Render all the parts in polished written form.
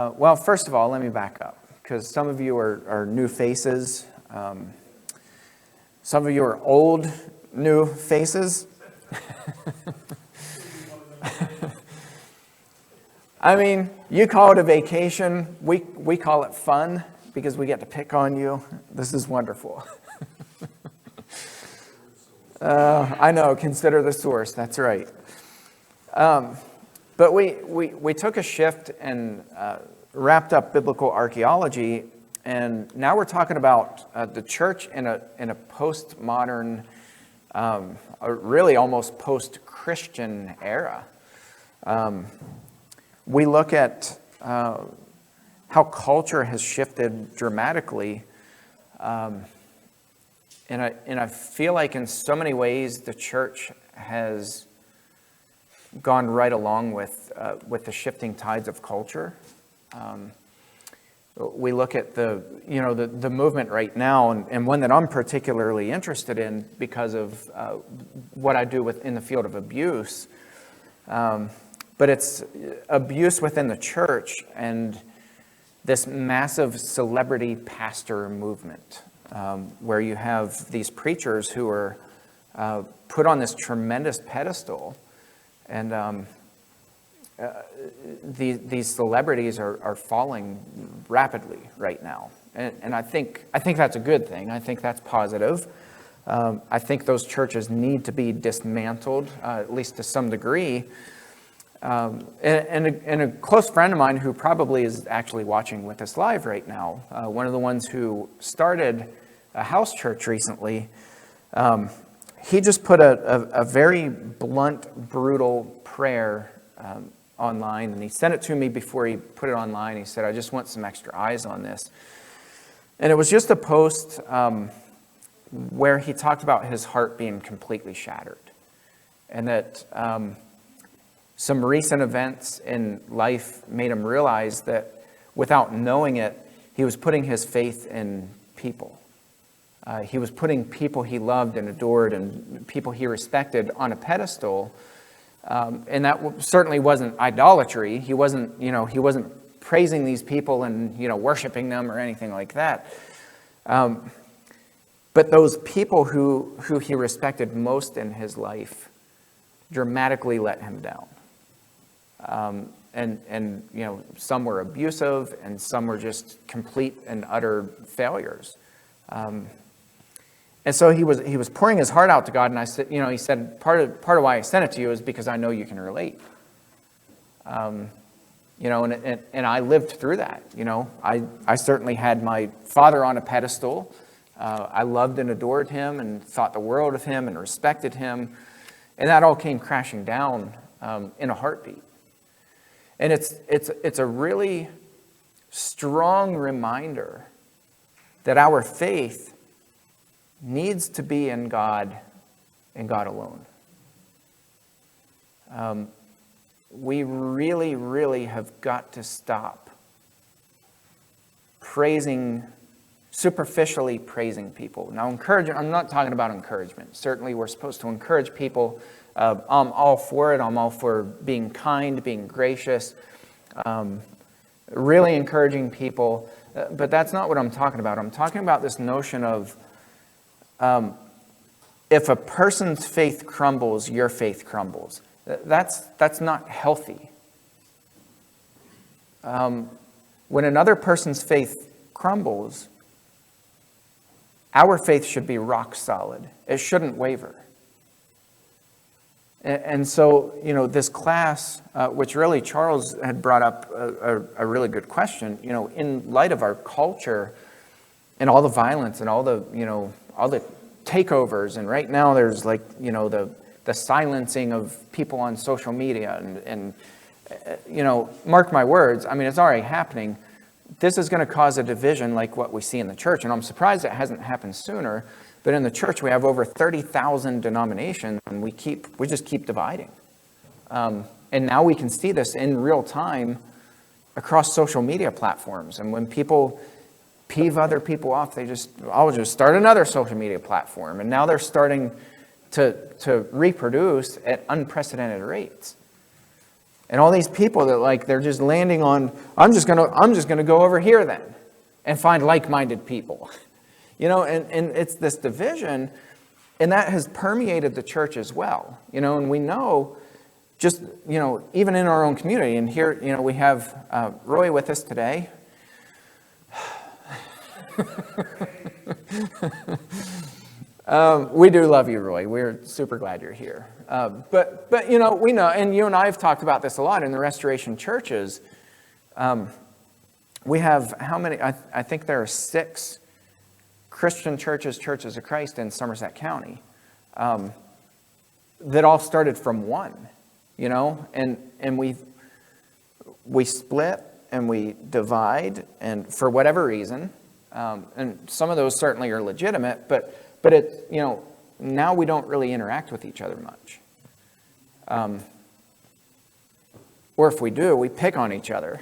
Well, first of all, let me back up, because some of you are new faces. Some of you are old, new faces. I mean, you call it a vacation. We call it fun because we get to pick on you. This is wonderful. I know, consider the source. That's right. But we took a shift and wrapped up biblical archaeology, and now we're talking about the church in a postmodern, really almost post-Christian era. We look at how culture has shifted dramatically, and I feel like in so many ways the church has gone right along with the shifting tides of culture. We look at the movement right now, and one that I'm particularly interested in because of what I do in the field of abuse. But it's abuse within the church and this massive celebrity pastor movement, where you have these preachers who are put on this tremendous pedestal. And these celebrities are falling rapidly right now, and I think that's a good thing. I think that's positive. I think those churches need to be dismantled, at least to some degree. And a close friend of mine who probably is actually watching with us live right now, one of the ones who started a house church recently. He just put a very blunt, brutal prayer online, and he sent it to me before he put it online. He said, "I just want some extra eyes on this." And it was just a post where he talked about his heart being completely shattered, and that some recent events in life made him realize that without knowing it, he was putting his faith in people. He was putting people he loved and adored and people he respected on a pedestal, and that certainly wasn't idolatry. He wasn't praising these people and worshiping them or anything like that. But those people who he respected most in his life dramatically let him down. And some were abusive and some were just complete and utter failures. And so he was pouring his heart out to God, and I said, he said, part of why I sent it to you is because I know you can relate. And I lived through that. I certainly had my father on a pedestal. I loved and adored him and thought the world of him and respected him, and that all came crashing down in a heartbeat. And it's a really strong reminder that our faith needs to be in God and God alone. We really, really have got to stop superficially praising people. Now, I'm not talking about encouragement. Certainly, we're supposed to encourage people. I'm all for it. I'm all for being kind, being gracious, really encouraging people. But that's not what I'm talking about. I'm talking about this notion of if a person's faith crumbles, your faith crumbles. That's not healthy. When another person's faith crumbles, our faith should be rock solid. It shouldn't waver. And so, this class, which really Charles had brought up a really good question, in light of our culture and all the violence and all the takeovers, and right now there's the silencing of people on social media, and mark my words, it's already happening. This is going to cause a division like what we see in the church, and I'm surprised it hasn't happened sooner. But in the church, we have over 30,000 denominations, and we just keep dividing. And now we can see this in real time across social media platforms. And when people peeve other people off, I'll just start another social media platform. And now they're starting to reproduce at unprecedented rates. And all these people that like they're just landing on, I'm just gonna go over here then and find like-minded people. And it's this division, and that has permeated the church as well. And we know just, even in our own community, and here, we have Roy with us today. We do love you, Roy. We're super glad you're here. But we know, and you and I have talked about this a lot in the Restoration churches. We have how many? I think there are 6 Christian churches of Christ in Somerset County that all started from one, and we split and we divide, and for whatever reason, and some of those certainly are legitimate, but it, now we don't really interact with each other much. Or if we do, we pick on each other.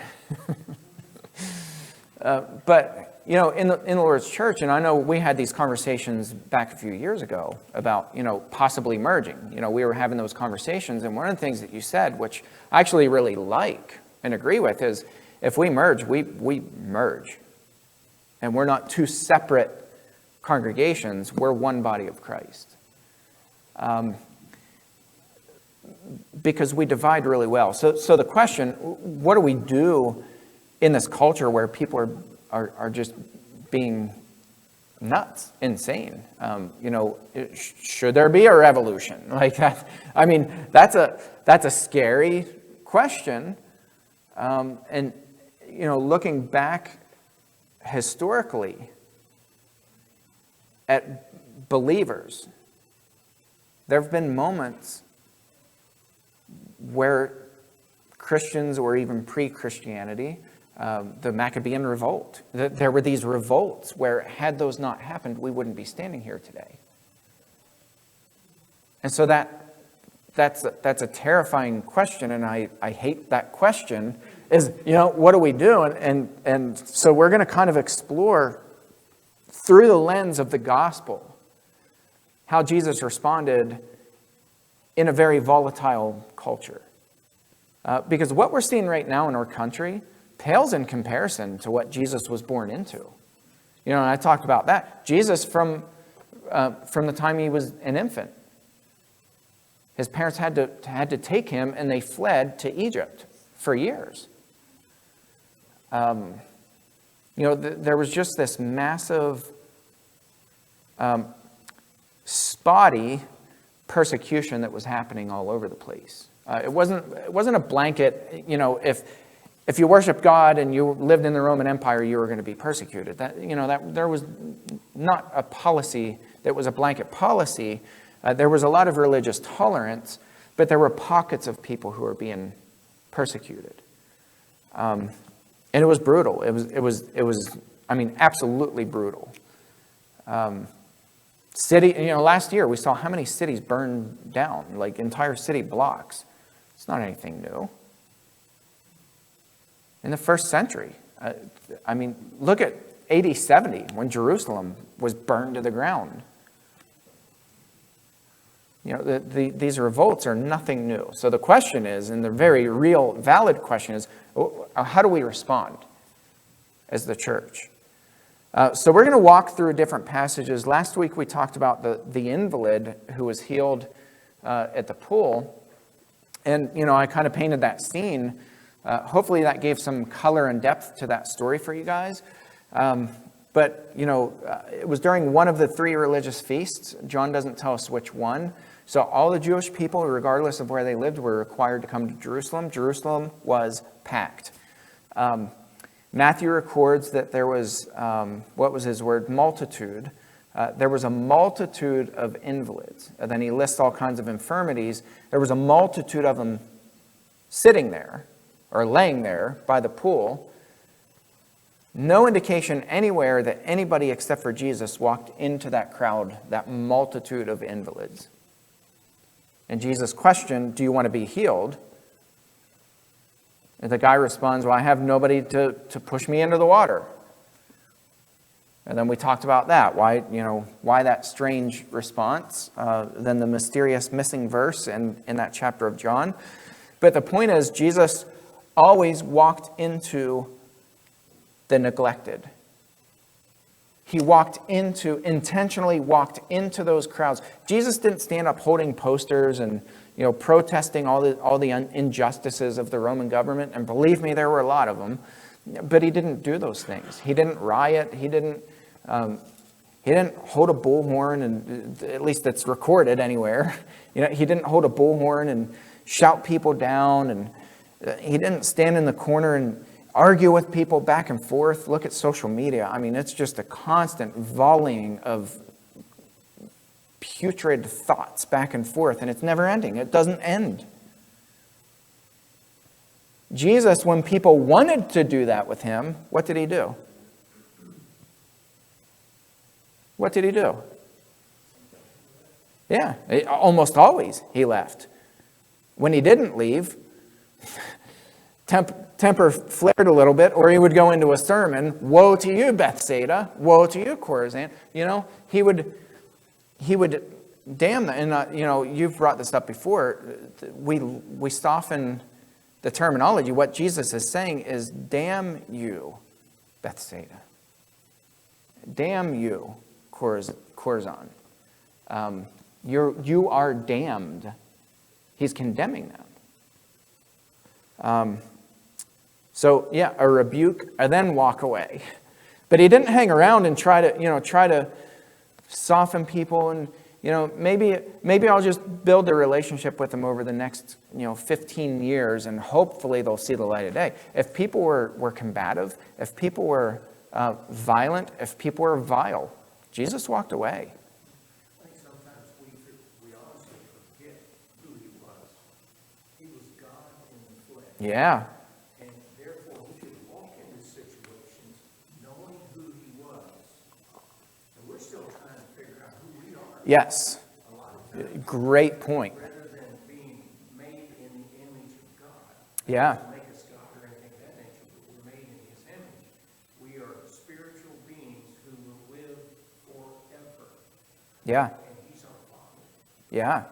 But in the Lord's church, and I know we had these conversations back a few years ago about, possibly merging. We were having those conversations, and one of the things that you said, which I actually really like and agree with, is if we merge, we merge. And we're not 2 separate congregations, we're one body of Christ. Because we divide really well. So the question, what do we do in this culture where people are just being nuts, insane? Should there be a revolution like that? I mean, that's a scary question. And looking back historically at believers, there have been moments where Christians, or even pre-Christianity, the Maccabean revolt, there were these revolts where, had those not happened, we wouldn't be standing here today. And so that's a terrifying question, and I hate that question, is, what do we do? And so we're going to kind of explore through the lens of the gospel how Jesus responded in a very volatile culture. Because what we're seeing right now in our country pales in comparison to what Jesus was born into. And I talked about that. Jesus, from the time he was an infant, his parents had to take him, and they fled to Egypt for years. There was just this massive, spotty persecution that was happening all over the place. It wasn't a blanket. If you worshiped God and you lived in the Roman Empire, you were going to be persecuted. That there was not a policy that was a blanket policy. There was a lot of religious tolerance, but there were pockets of people who were being persecuted. And it was brutal. It was absolutely brutal. Last year we saw how many cities burned down, like entire city blocks. It's not anything new. In the first century, look at AD 70 when Jerusalem was burned to the ground. These revolts are nothing new. So the question is, and the very real, valid question is, how do we respond as the church? So we're going to walk through different passages. Last week we talked about the invalid who was healed at the pool. And, I kind of painted that scene. Hopefully that gave some color and depth to that story for you guys. But it was during one of the 3 religious feasts. John doesn't tell us which one. So all the Jewish people, regardless of where they lived, were required to come to Jerusalem. Jerusalem was packed. Matthew records that there was, what was his word? Multitude. There was a multitude of invalids. And then he lists all kinds of infirmities. There was a multitude of them sitting there, or laying there by the pool. No indication anywhere that anybody except for Jesus walked into that crowd, that multitude of invalids. And Jesus questioned, do you want to be healed? And the guy responds, well, I have nobody to push me into the water. And then we talked about that. Why that strange response? Then the mysterious missing verse in that chapter of John. But the point is, Jesus always walked into the neglected. He intentionally walked into those crowds. Jesus didn't stand up holding posters and, protesting all the injustices of the Roman government. And believe me, there were a lot of them. But he didn't do those things. He didn't riot. He didn't hold a bullhorn, and at least it's recorded anywhere. He didn't hold a bullhorn and shout people down, and he didn't stand in the corner and argue with people back and forth. Look at social media. I mean, it's just a constant volleying of putrid thoughts back and forth, and it's never ending. It doesn't end. Jesus, when people wanted to do that with him, what did he do? What did he do? Yeah, almost always he left. When he didn't leave, temper flared a little bit, or he would go into a sermon, woe to you, Bethsaida, woe to you, Chorazin. He would damn that. And, you've brought this up before. We soften the terminology. What Jesus is saying is, damn you, Bethsaida. Damn you, Chorazin. You are damned. He's condemning them. So yeah, a rebuke, and then walk away. But he didn't hang around and try to soften people, and maybe I'll just build a relationship with them over the next 15 years, and hopefully they'll see the light of day. If people were combative, if people were violent, if people were vile, Jesus walked away. I think sometimes we honestly forget who he was. He was God in the flesh. Yeah. And therefore we should walk into situations knowing who he was. And we're still trying to figure out who we are. Yes. A lot of times. Great point. Rather than being made in the image of God. Yeah. Doesn't make us God or anything of that nature, but we're made in his image. We are spiritual beings who will live forever. Yeah. And he's our Father. Yeah.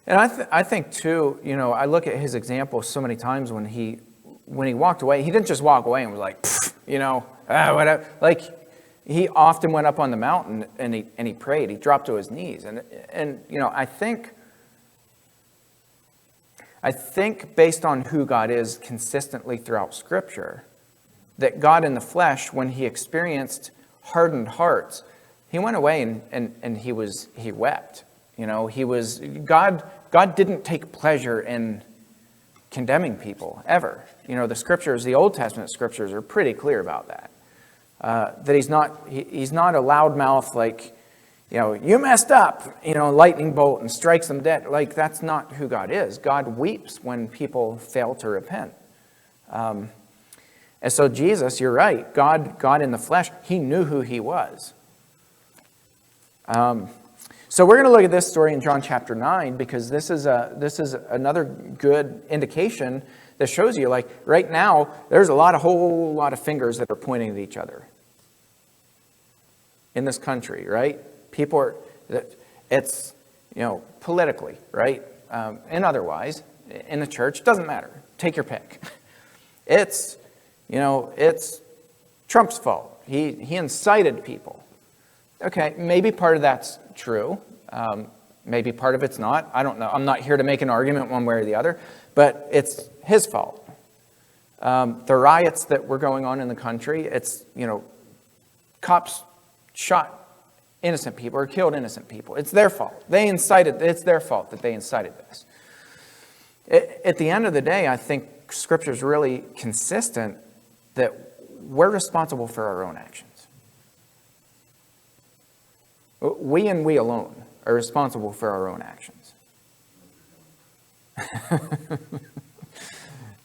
And I think too, I look at his example so many times when he walked away. He didn't just walk away and was like, whatever. Like, he often went up on the mountain and he prayed. He dropped to his knees, and I think based on who God is consistently throughout Scripture, that God in the flesh, when he experienced hardened hearts, he went away and he wept. God didn't take pleasure in condemning people ever. The Scriptures, the Old Testament Scriptures, are pretty clear about that. That he's not a loudmouth, like, you messed up, lightning bolt and strikes them dead. Like, that's not who God is. God weeps when people fail to repent. And so Jesus, you're right, God in the flesh, he knew who he was. So we're going to look at this story in John chapter 9, because this is another good indication that shows you, like, right now, there's a whole lot of fingers that are pointing at each other in this country, right? People are, it's, politically, right? And otherwise, in the church, doesn't matter. Take your pick. It's Trump's fault. He incited people. Okay, maybe part of that's true. Maybe part of it's not. I don't know. I'm not here to make an argument one way or the other, but it's his fault. The riots that were going on in the country, it's, cops shot innocent people or killed innocent people. It's their fault. It's their fault that they incited this. At the end of the day, I think Scripture's really consistent that we're responsible for our own actions. We and we alone are responsible for our own actions.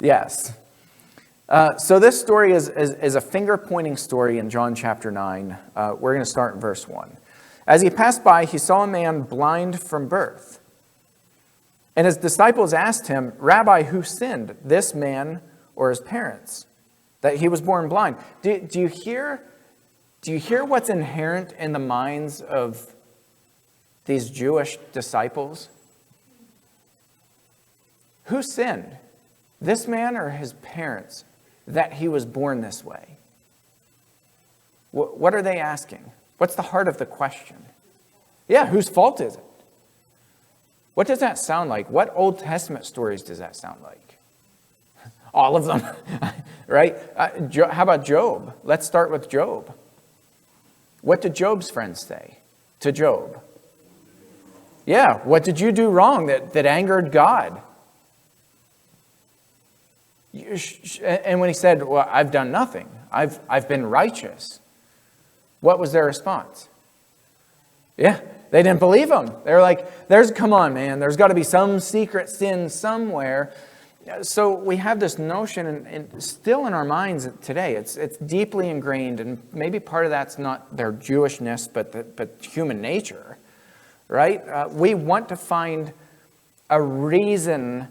Yes. So this story is a finger-pointing story in John chapter 9. We're going to start in verse 1. As he passed by, he saw a man blind from birth. And his disciples asked him, Rabbi, who sinned, this man or his parents, that he was born blind? Do you hear what's inherent in the minds of these Jewish disciples? Who sinned? This man or his parents that he was born this way? What are they asking? What's the heart of the question? Yeah, whose fault is it? What does that sound like? What Old Testament stories does that sound like? All of them, right? How about Job? Let's start with Job. What did Job's friends say to Job? Yeah, what did you do wrong that angered God? And when he said, well, I've done nothing. I've been righteous. What was their response? Yeah, they didn't believe him. They were like, come on, man, there's got to be some secret sin somewhere. So we have this notion, and still in our minds today, it's deeply ingrained, and maybe part of that's not their Jewishness, but human nature, right? We want to find a reason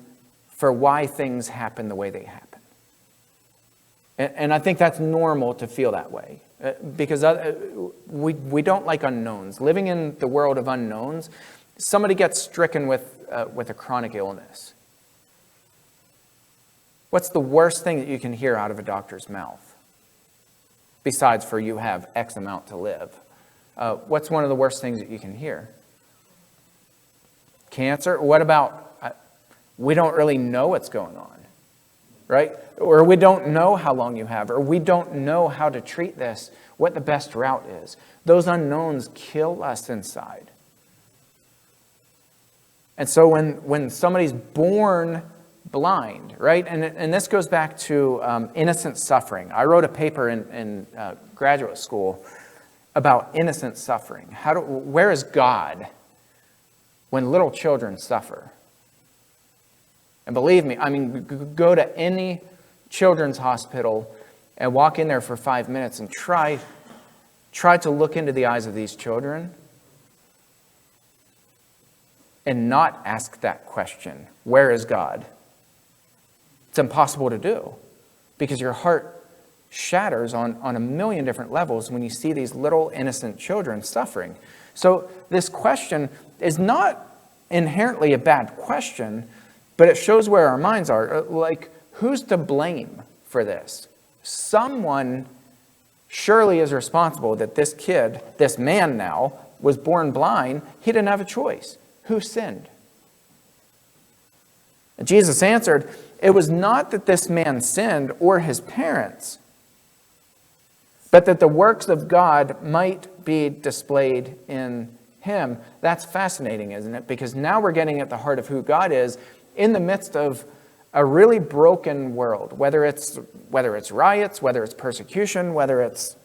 for why things happen the way they happen. And I think that's normal to feel that way. Because we don't like unknowns. Living in the world of unknowns, somebody gets stricken with a chronic illness. What's the worst thing that you can hear out of a doctor's mouth? Besides, for you have X amount to live. What's one of the worst things that you can hear? Cancer? What about, we don't really know what's going on, right? Or we don't know how long you have, or we don't know how to treat this, what the best route is. Those unknowns kill us inside. And so when somebody's born blind, right? And this goes back to innocent suffering. I wrote a paper in graduate school about innocent suffering. Where is God when little children suffer? And believe me, I mean, go to any children's hospital and walk in there for 5 minutes and try to look into the eyes of these children and not ask that question, where is God? It's impossible to do because your heart shatters on a million different levels when you see these little innocent children suffering. So this question is not inherently a bad question, but it shows where our minds are. Like, who's to blame for this? Someone surely is responsible that this kid, this man now, was born blind. He didn't have a choice. Who sinned? And Jesus answered, it was not that this man sinned or his parents, but that the works of God might be displayed in him. That's fascinating, isn't it? Because now we're getting at the heart of who God is in the midst of a really broken world, whether it's riots, whether it's persecution, whether it's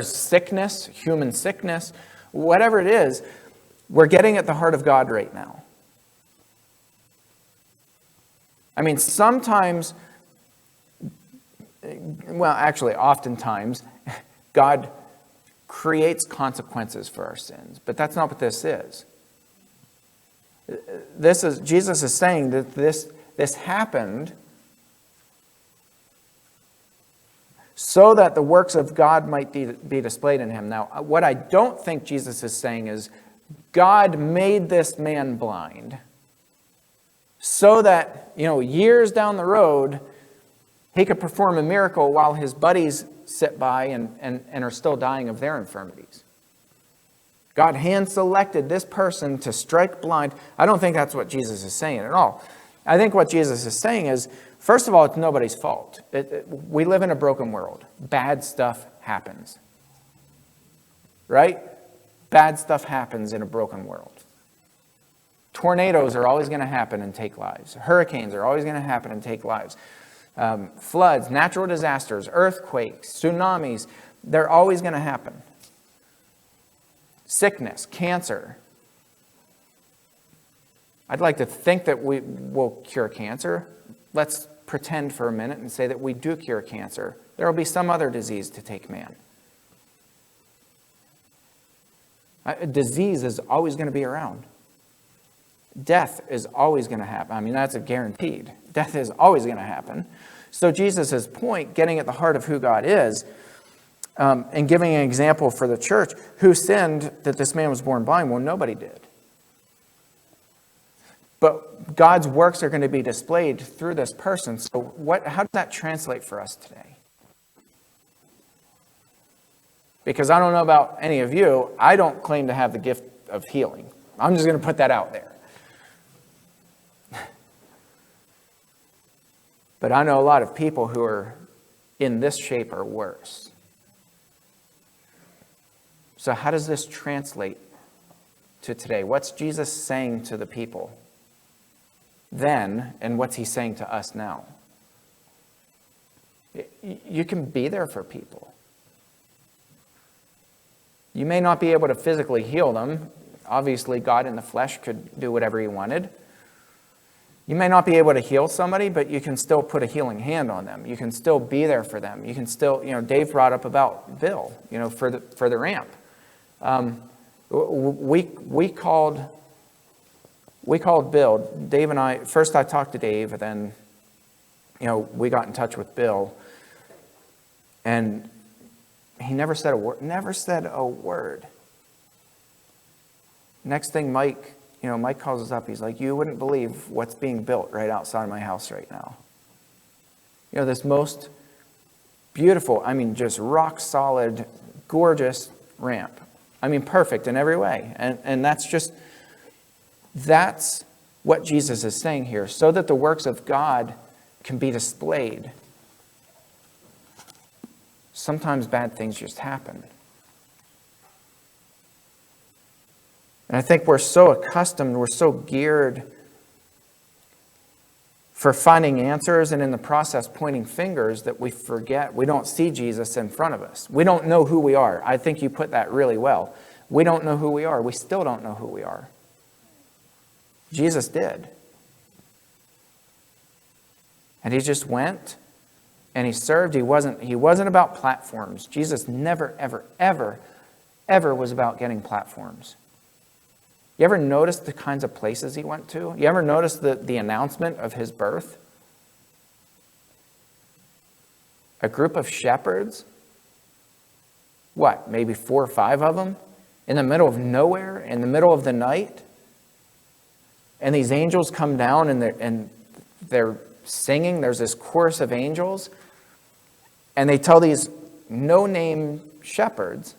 sickness, human sickness, whatever it is, we're getting at the heart of God right now. I mean, sometimes, well, actually, oftentimes, God creates consequences for our sins, but that's not what this is. Jesus is saying that this happened so that the works of God might be displayed in him. Now, what I don't think Jesus is saying is God made this man blind so that, years down the road, he could perform a miracle while his buddies sit by and are still dying of their infirmities. God hand-selected this person to strike blind. I don't think that's what Jesus is saying at all. I think what Jesus is saying is, first of all, it's nobody's fault. We live in a broken world. Bad stuff happens. Right? Bad stuff happens in a broken world. Tornadoes are always going to happen and take lives. Hurricanes are always going to happen and take lives. Floods, natural disasters, earthquakes, tsunamis, they're always going to happen. Sickness, cancer. I'd like to think that we will cure cancer. Let's pretend for a minute and say that we do cure cancer. There will be some other disease to take man. A disease is always going to be around. Death is always going to happen. I mean, that's a guaranteed. Death is always going to happen. So Jesus' point, getting at the heart of who God is, and giving an example for the church, who sinned that this man was born blind? Well, nobody did. But God's works are going to be displayed through this person. So how does that translate for us today? Because I don't know about any of you, I don't claim to have the gift of healing. I'm just going to put that out there. But I know a lot of people who are in this shape or worse. So how does this translate to today? What's Jesus saying to the people then, and what's he saying to us now? You can be there for people. You may not be able to physically heal them. Obviously, God in the flesh could do whatever he wanted. You may not be able to heal somebody, but you can still put a healing hand on them. You can still be there for them. You can still, Dave brought up about Bill, for the ramp. We called Bill. Dave and I, first I talked to Dave, and then, we got in touch with Bill. And he never said a word. Next thing, Mike calls us up. He's like, you wouldn't believe what's being built right outside of my house right now. This most beautiful, just rock solid, gorgeous ramp. Perfect in every way. And that's what Jesus is saying here. So that the works of God can be displayed. Sometimes bad things just happen. And I think we're so accustomed, we're so geared for finding answers and in the process pointing fingers that we forget. We don't see Jesus in front of us. We don't know who we are. I think you put that really well. We don't know who we are. We still don't know who we are. Jesus did. And he just went and he served. He wasn't about platforms. Jesus never, ever, ever, ever was about getting platforms. You ever notice the kinds of places he went to? You ever notice the announcement of his birth? A group of shepherds, maybe 4 or 5 of them, in the middle of nowhere, in the middle of the night. And these angels come down and they're singing. There's this chorus of angels. And they tell these no-name shepherds,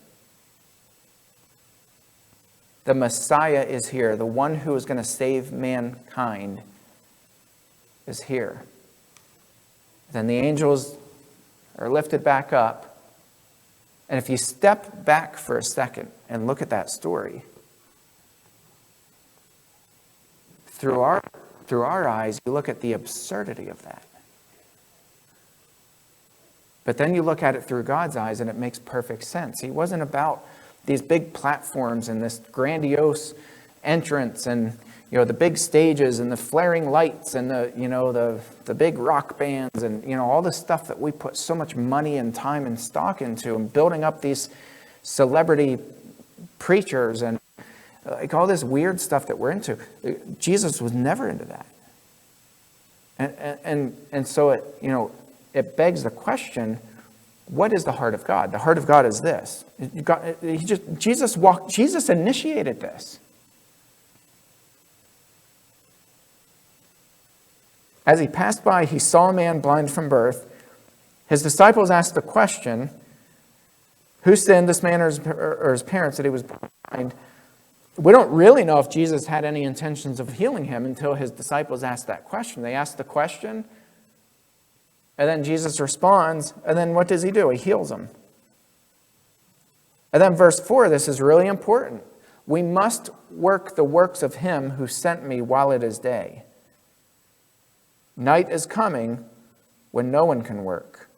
the Messiah is here. The one who is going to save mankind is here. Then the angels are lifted back up. And if you step back for a second and look at that story, through our eyes, you look at the absurdity of that. But then you look at it through God's eyes and it makes perfect sense. He wasn't about these big platforms and this grandiose entrance and the big stages and the flaring lights and the big rock bands and all the stuff that we put so much money and time and stock into, and building up these celebrity preachers and like all this weird stuff that we're into. Jesus was never into that. And so it begs the question, what is the heart of God? The heart of God is this. Jesus initiated this. As he passed by, he saw a man blind from birth. His disciples asked the question, who sinned, this man or his parents, that he was blind? We don't really know if Jesus had any intentions of healing him until his disciples asked that question. They asked the question, and then Jesus responds, and then what does he do? He heals them. And then verse 4, this is really important. We must work the works of him who sent me while it is day. Night is coming when no one can work.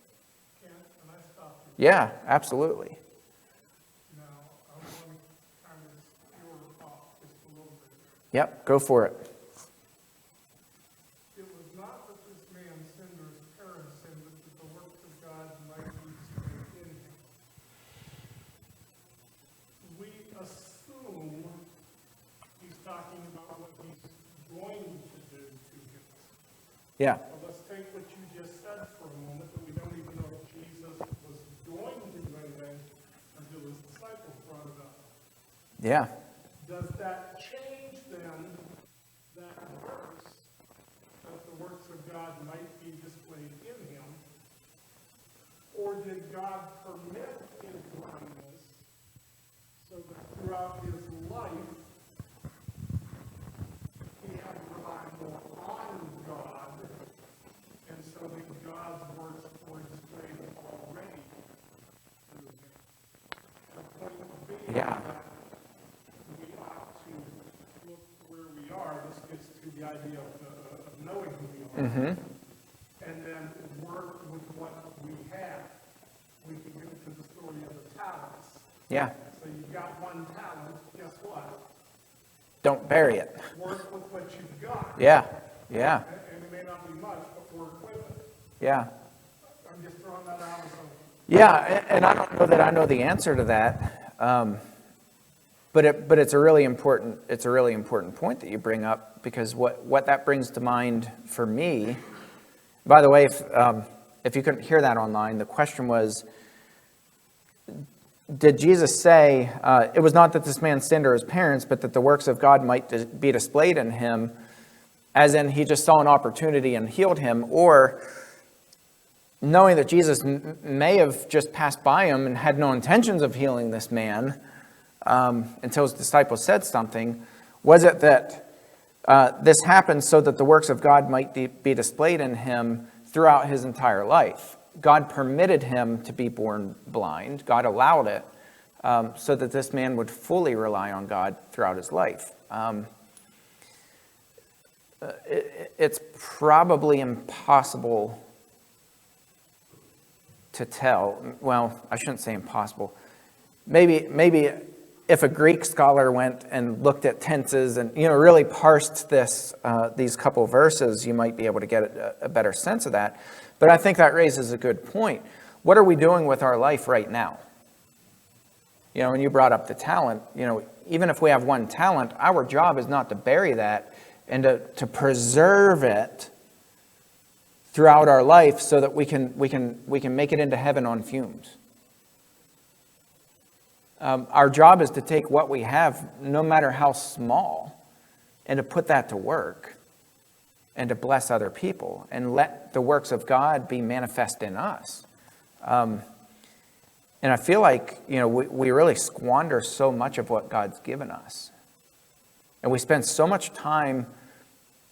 Can I stop you? Yeah, absolutely. Now, I want to kind of skewer off just a little bit. Yep, go for it. It was not that this man sinned or his parents sinned, but that the works of God might be displayed in him. We assume he's talking about what he's going to do to him. Yeah. Well, let's take what you just said for a moment, that we don't even know if Jesus was going to do anything until his disciples brought it up. Yeah. Does that change then that verse God might be displayed in him? Or did God permit his blindness so that throughout his life he had to rely more on God, and so that God's works were displayed already through him? The point being Yeah. that we ought to look where we are. This gets to the idea of knowing who we are. Mm-hmm. And then work with what we have. We can get into the story of the talents. Yeah. So you've got one talent, guess what? Don't bury it. Work with what you've got. Yeah. Yeah. And it may not be much, but work with it. Yeah. I'm just throwing that out as a... Yeah, and I don't know that I know the answer to that, but it's a really important point that you bring up, because what that brings to mind for me. By the way, if you couldn't hear that online, the question was, did Jesus say it was not that this man sinned or his parents, but that the works of God might be displayed in him, as in he just saw an opportunity and healed him, or knowing that Jesus may have just passed by him and had no intentions of healing this man until his disciples said something? Was it that this happened so that the works of God might be displayed in him throughout his entire life? God permitted him to be born blind. God allowed it so that this man would fully rely on God throughout his life. It's probably impossible to tell. Well, I shouldn't say impossible. Maybe if a Greek scholar went and looked at tenses and really parsed these couple verses, you might be able to get a better sense of that. But I think that raises a good point. What are we doing with our life right now? When you brought up the talent, even if we have one talent, our job is not to bury that and to preserve it throughout our life so that we can make it into heaven on fumes. Our job is to take what we have, no matter how small, and to put that to work and to bless other people and let the works of God be manifest in us. And I feel like, we really squander so much of what God's given us. And we spend so much time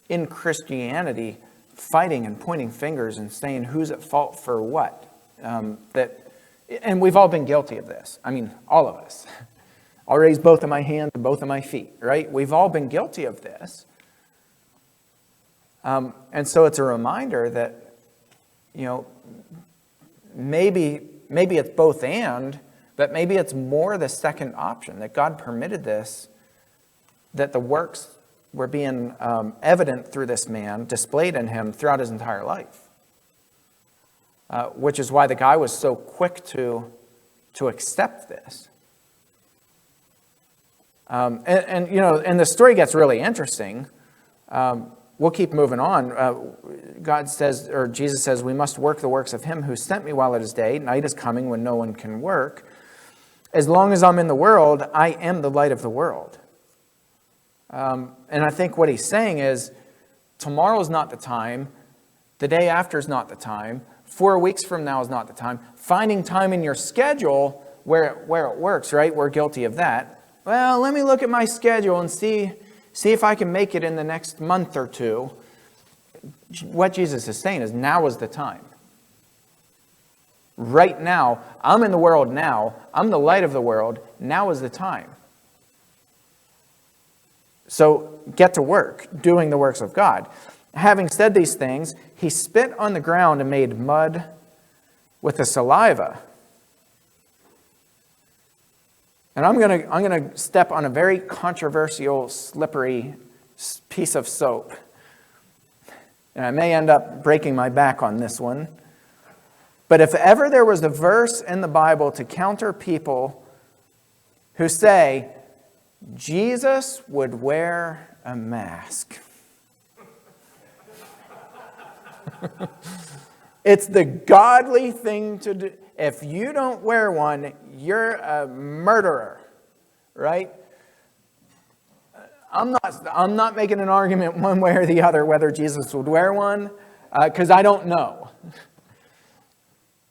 in Christianity fighting and pointing fingers and saying who's at fault for what. And we've all been guilty of this. I mean, all of us. I'll raise both of my hands and both of my feet, right? We've all been guilty of this. And so it's a reminder that, maybe it's both and, but maybe it's more the second option, that God permitted this, that the works were being evident through this man, displayed in him throughout his entire life. Which is why the guy was so quick to accept this. And the story gets really interesting. We'll keep moving on. God says, or Jesus says, we must work the works of him who sent me while it is day. Night is coming when no one can work. As long as I'm in the world, I am the light of the world. And I think what he's saying is, tomorrow's not the time. The day after is not the time. 4 weeks from now is not the time. Finding time in your schedule where it works, right? We're guilty of that. Well, let me look at my schedule and see if I can make it in the next month or two. What Jesus is saying is, now is the time. Right now, I'm in the world now. I'm the light of the world. Now is the time. So get to work, doing the works of God. Having said these things, he spit on the ground and made mud with the saliva. And I'm going to step on a very controversial, slippery piece of soap. And I may end up breaking my back on this one. But if ever there was a verse in the Bible to counter people who say, Jesus would wear a mask. It's the godly thing to do. If you don't wear one, you're a murderer, right? I'm not making an argument one way or the other whether Jesus would wear one. because I don't know.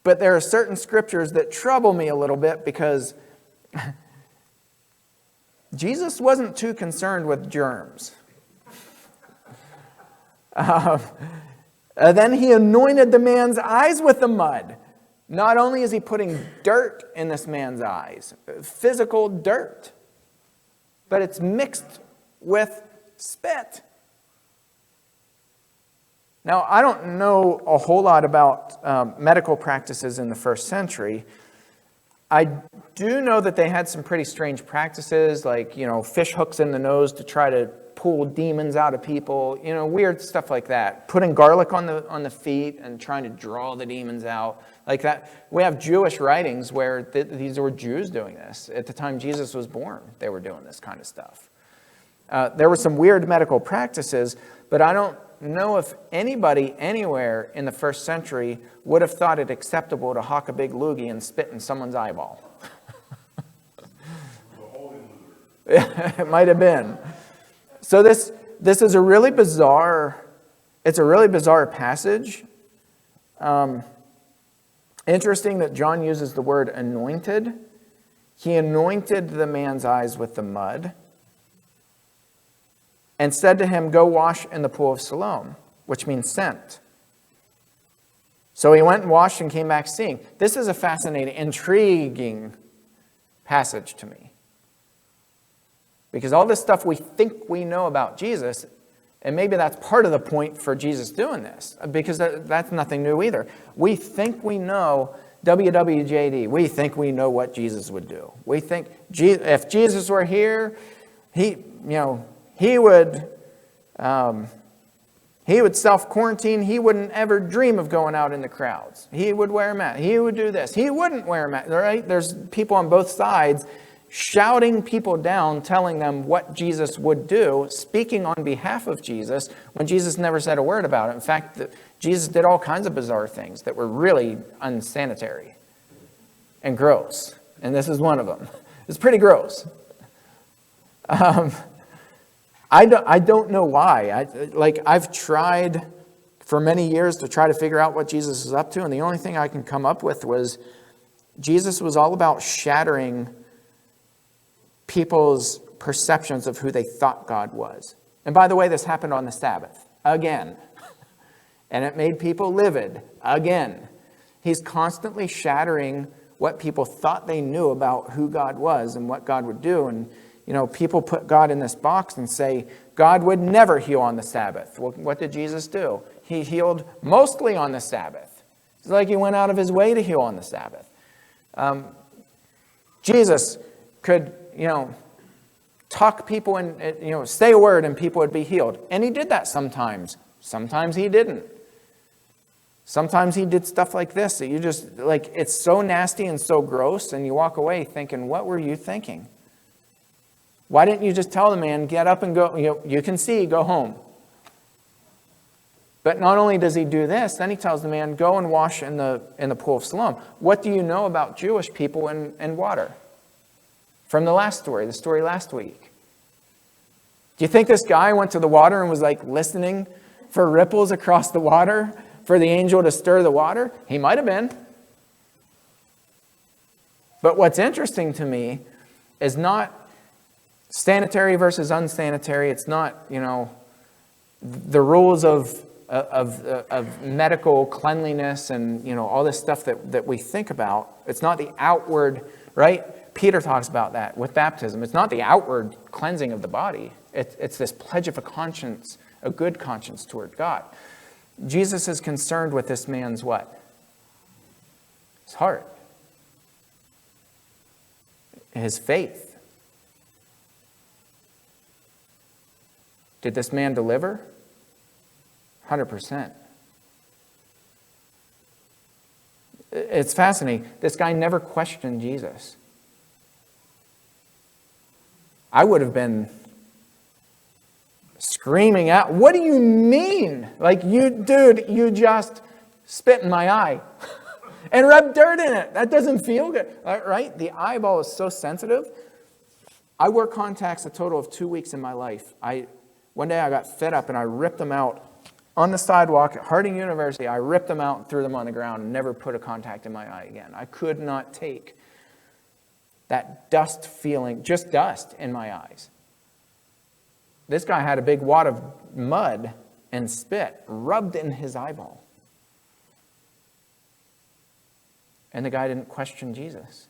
But there are certain scriptures that trouble me a little bit because Jesus wasn't too concerned with germs. Then he anointed the man's eyes with the mud. Not only is he putting dirt in this man's eyes, physical dirt, but it's mixed with spit. Now, I don't know a whole lot about medical practices in the first century. I do know that they had some pretty strange practices, like, fish hooks in the nose to try to pull demons out of people, weird stuff like that. Putting garlic on the feet and trying to draw the demons out, like that. We have Jewish writings where these were Jews doing this. At the time Jesus was born, they were doing this kind of stuff. There were some weird medical practices, but I don't know if anybody anywhere in the first century would have thought it acceptable to hawk a big loogie and spit in someone's eyeball. It might have been. So this is a really bizarre, it's a really bizarre passage. Interesting that John uses the word anointed. He anointed the man's eyes with the mud and said to him, "Go wash in the pool of Siloam," which means sent. So he went and washed and came back seeing. This is a fascinating, intriguing passage to me. Because all this stuff we think we know about Jesus, and maybe that's part of the point for Jesus doing this, because that's nothing new either. We think we know WWJD. We think we know what Jesus would do. We think if Jesus were here, he would self-quarantine. He wouldn't ever dream of going out in the crowds. He would wear a mask. He would do this. He wouldn't wear a mask. Right? There's people on both sides shouting people down, telling them what Jesus would do, speaking on behalf of Jesus, when Jesus never said a word about it. In fact, Jesus did all kinds of bizarre things that were really unsanitary and gross. And this is one of them. It's pretty gross. I don't know why. I've tried for many years to try to figure out what Jesus is up to, and the only thing I can come up with was Jesus was all about shattering people's perceptions of who they thought God was. And by the way, this happened on the Sabbath, again. And it made people livid, again. He's constantly shattering what people thought they knew about who God was and what God would do. And, people put God in this box and say, God would never heal on the Sabbath. Well, what did Jesus do? He healed mostly on the Sabbath. It's like he went out of his way to heal on the Sabbath. Jesus could talk people and, say a word and people would be healed. And he did that sometimes. Sometimes he didn't. Sometimes he did stuff like this that you just, it's so nasty and so gross, and you walk away thinking, what were you thinking? Why didn't you just tell the man, get up and go, you can see, go home. But not only does he do this, then he tells the man, go and wash in the pool of Siloam. What do you know about Jewish people and water? From the story last week. Do you think this guy went to the water and was listening for ripples across the water, for the angel to stir the water? He might have been. But what's interesting to me is not sanitary versus unsanitary. It's not, the rules of medical cleanliness and, all this stuff that we think about. It's not the outward, right? Peter talks about that with baptism. It's not the outward cleansing of the body. It's this pledge of a conscience, a good conscience toward God. Jesus is concerned with this man's what? His heart. His faith. Did this man deliver? 100%. It's fascinating. This guy never questioned Jesus. I would have been screaming out, what do you mean? You just spit in my eye and rubbed dirt in it. That doesn't feel good, right? The eyeball is so sensitive. I wore contacts a total of 2 weeks in my life. One day I got fed up and I ripped them out on the sidewalk at Harding University. I ripped them out and threw them on the ground and never put a contact in my eye again. I could not take that dust feeling, just dust in my eyes. This guy had a big wad of mud and spit rubbed in his eyeball. And the guy didn't question Jesus.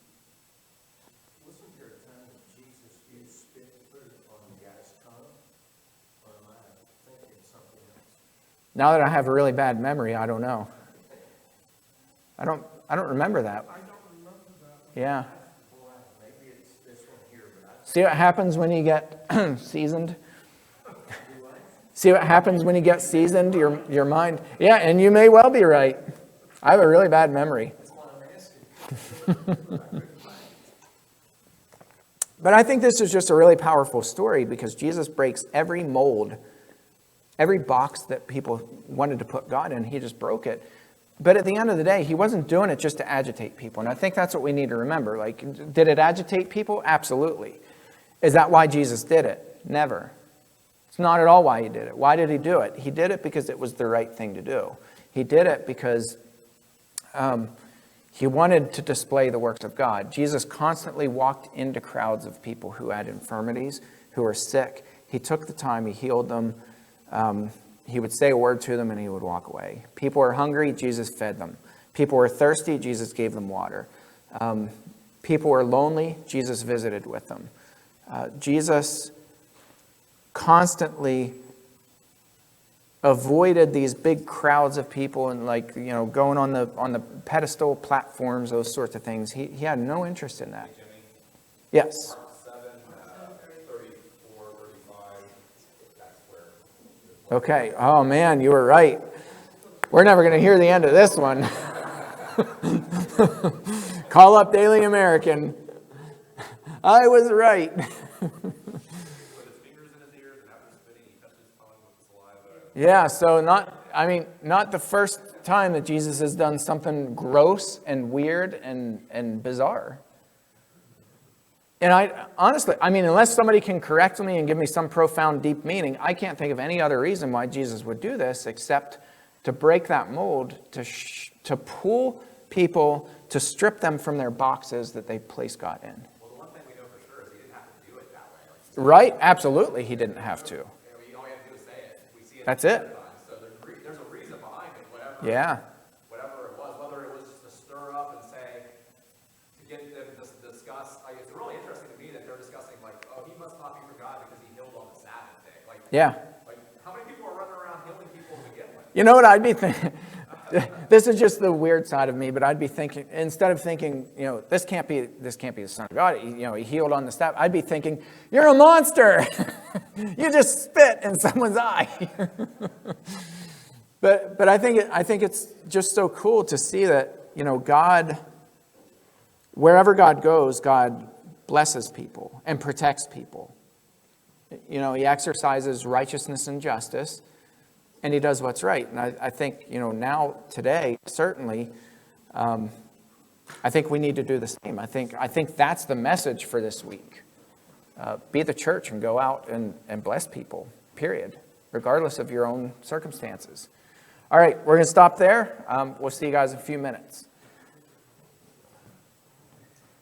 Wasn't there a time that Jesus used spit to put it on the guy's tongue? Or am I thinking something else? Now that I have a really bad memory, I don't know. I don't remember that. I don't remember that. Yeah. Boy, maybe it's this one here, but See what happens when you get seasoned? See what happens when you get seasoned? Your mind. Yeah, and you may well be right. I have a really bad memory. that's what I'm asking. But I think this is just a really powerful story because Jesus breaks every mold, every box that people wanted to put God in. He just broke it. But at the end of the day, he wasn't doing it just to agitate people. And I think that's what we need to remember. Like, did it agitate people? Absolutely. Is that why Jesus did it? Never. It's not at all why he did it. Why did he do it? He did it because it was the right thing to do. He did it because he wanted to display the works of God. Jesus constantly walked into crowds of people who had infirmities, who were sick. He took the time, he healed them. He would say a word to them and he would walk away. People were hungry, Jesus fed them. People were thirsty, Jesus gave them water. People were lonely, Jesus visited with them. Jesus constantly avoided these big crowds of people and going on the pedestal platforms, those sorts of things. He had no interest in that. Yes. Okay. Oh man, you were right. We're never going to hear the end of this one. Call up Daily American. I was right. Yeah, so not the first time that Jesus has done something gross and weird and bizarre. And honestly, unless somebody can correct me and give me some profound, deep meaning, I can't think of any other reason why Jesus would do this except to break that mold, to pull people, to strip them from their boxes that they place God in. Well, the one thing we know for sure is he didn't have to do it that way. Right? Absolutely, he didn't have to. All you have to do is say it. We see it. That's it. So there's a reason behind it, whatever it was, whether it was just to stir up and say, to get them to discuss. It's really interesting to me that they're discussing he must not be for God because he healed on the Sabbath day. Yeah. How many people are running around healing people to begin with? You know what I'd be thinking? This is just the weird side of me, but I'd be thinking, instead of thinking, this can't be the Son of God, he healed on the Sabbath, I'd be thinking, you're a monster. You just spit in someone's eye. But I think it's just so cool to see that, God, wherever God goes, God blesses people and protects people. He exercises righteousness and justice, and he does what's right. And I think, now, today, certainly, I think we need to do the same. I think that's the message for this week. Be the church and go out and bless people, period, regardless of your own circumstances. All right, we're going to stop there. We'll see you guys in a few minutes.